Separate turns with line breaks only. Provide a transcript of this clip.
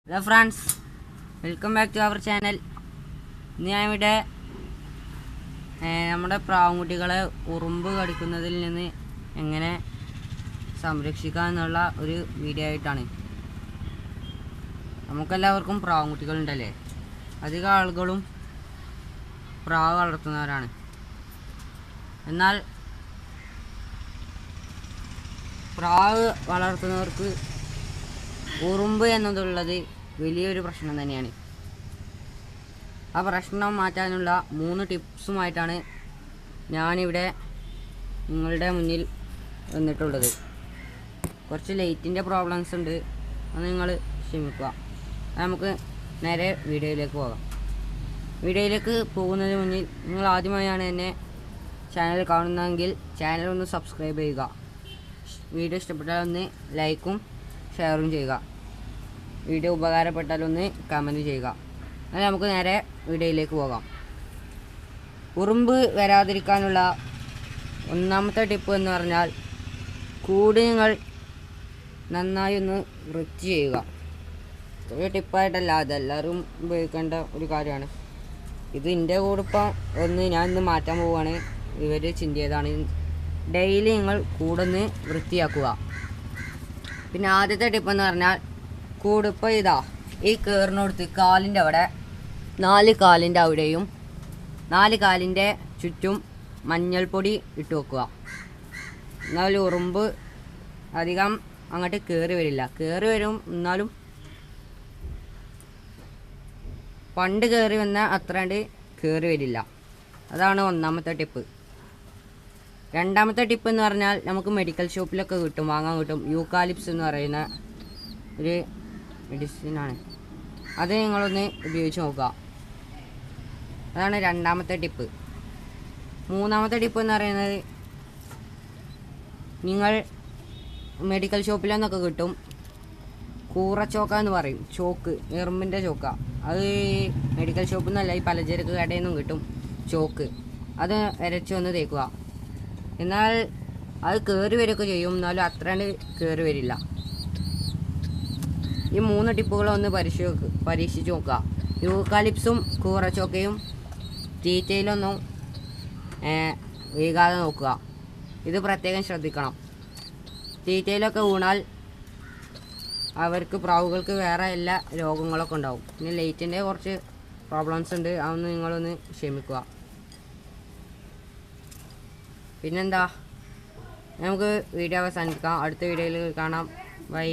Hello friends, welcome back to our channel. ഇന്ന് ഞാൻ ഇവിടെ നമ്മുടെ പ്രാവുംകുട്ടികളെ ഉറുമ്പ് കടിക്കുന്നതിൽ നിന്ന് എങ്ങനെ സംരക്ഷിക്കാം എന്നുള്ള ഒരു വീഡിയോ ആയിട്ടാണ്. നമുക്കെല്ലാവർക്കും പ്രാവുംകുട്ടികളുണ്ടല്ലേ. അധികം ആളുകളും പ്രാവ് വളർത്തുന്നവരാണ്. എന്നാൽ പ്രാവ് വളർത്തുന്നവർക്ക് ഉറുമ്പ് എന്നതുള്ളത് വലിയൊരു പ്രശ്നം തന്നെയാണ്. ആ പ്രശ്നം മാറ്റാനുള്ള 3 ടിപ്സുമായിട്ടാണ് ഞാനിവിടെ നിങ്ങളുടെ മുന്നിൽ വന്നിട്ടുള്ളത്. കുറച്ച് ലൈറ്റിൻ്റെ പ്രോബ്ലംസ് ഉണ്ട്, അത് നിങ്ങൾ ക്ഷമിക്കുക. നമുക്ക് നേരെ വീഡിയോയിലേക്ക് പോകാം. വീഡിയോയിലേക്ക് പോകുന്നതിന് മുന്നിൽ നിങ്ങൾ ആദ്യമായാണ് എന്നെ ചാനൽ കാണുന്നതെങ്കിൽ ചാനൽ ഒന്ന് സബ്സ്ക്രൈബ് ചെയ്യുക. വീഡിയോ ഇഷ്ടപ്പെട്ടാൽ ഒന്ന് ലൈക്കും ഷെയറും ചെയ്യുക. വീഡിയോ ഉപകാരപ്പെട്ടാൽ ഒന്ന് കമൻറ്റ് ചെയ്യുക. അങ്ങനെ നമുക്ക് നേരെ വീഡിയോയിലേക്ക് പോകാം. ഉറുമ്പ് വരാതിരിക്കാനുള്ള ഒന്നാമത്തെ ടിപ്പ് എന്ന് പറഞ്ഞാൽ കൂട് നിങ്ങൾ നന്നായി ഒന്ന് വൃത്തി ചെയ്യുക. ഒരു ടിപ്പായിട്ടല്ല, അതെല്ലാവരും ഉപയോഗിക്കേണ്ട ഒരു കാര്യമാണ്. ഇത് എൻ്റെ കൂടിപ്പം ഞാൻ ഇന്ന് മാറ്റാൻ പോവുകയാണ്. ഇവർ ചിന്തിയതാണ്. ഡെയിലി നിങ്ങൾ കൂടൊന്ന് വൃത്തിയാക്കുക. പിന്നെ ആദ്യത്തെ ടിപ്പെന്ന് പറഞ്ഞാൽ കൂടിപ്പോൾ ഇതാ ഈ കയറിനോടുത്ത് കാലിൻ്റെ അവിടെ 4 കാലിൻ്റെ അവിടെയും 4 കാലിൻ്റെ ചുറ്റും മഞ്ഞൾപ്പൊടി ഇട്ട് വെക്കുക. എന്നാൽ ഉറുമ്പ് അധികം അങ്ങോട്ട് കയറി വരില്ല. കയറി വരും, എന്നാലും പണ്ട് കയറി വന്ന അത്രണ്ട് കയറി വരില്ല. അതാണ് ഒന്നാമത്തെ ടിപ്പ്. രണ്ടാമത്തെ ടിപ്പ് എന്ന് പറഞ്ഞാൽ നമുക്ക് മെഡിക്കൽ ഷോപ്പിലൊക്കെ വാങ്ങാൻ കിട്ടും. യൂക്കാലിപ്സ് എന്ന് പറയുന്ന ഒരു മെഡിസിനാണ്. അത് നിങ്ങളൊന്ന് ഉപയോഗിച്ച് നോക്കുക. അതാണ് രണ്ടാമത്തെ ടിപ്പ്. മൂന്നാമത്തെ ടിപ്പ് എന്ന് പറയുന്നത് നിങ്ങൾ മെഡിക്കൽ ഷോപ്പിലെന്നൊക്കെ കിട്ടും കൂറച്ചോക്ക എന്ന് പറയും. ചോക്ക്, എറുമ്പിൻ്റെ ചോക്ക. അത് മെഡിക്കൽ ഷോപ്പിൽ നിന്നല്ല, ഈ പലചരക്ക് കടയിൽ നിന്നും കിട്ടും ചോക്ക്. അത് അരച്ച് വന്ന് തേക്കുക. എന്നാൽ അത് കയറി വരികയൊക്കെ ചെയ്യും, എന്നാലും അത്രണ്ട് കയറി വരില്ല. ഈ 3 ടിപ്പുകളൊന്ന് പരീക്ഷിച്ച് നോക്കുക. യൂക്കാലിപ്സും കൂറച്ചോക്കയും തീറ്റയിലൊന്നും വീകാതെ നോക്കുക. ഇത് പ്രത്യേകം ശ്രദ്ധിക്കണം. തീറ്റയിലൊക്കെ വീണാൽ അവർക്ക് പ്രാവുകൾക്ക് വേറെ എല്ലാ രോഗങ്ങളൊക്കെ ഉണ്ടാവും. പിന്നെ ലൈറ്റിൻ്റെ കുറച്ച് പ്രോബ്ലംസ് ഉണ്ട്, അതൊന്ന് നിങ്ങളൊന്ന് ക്ഷമിക്കുക. പിന്നെന്താ, നമുക്ക് വീഡിയോ അവസാനിപ്പിക്കാം. അടുത്ത വീഡിയോയിൽ കാണാം. ബൈ.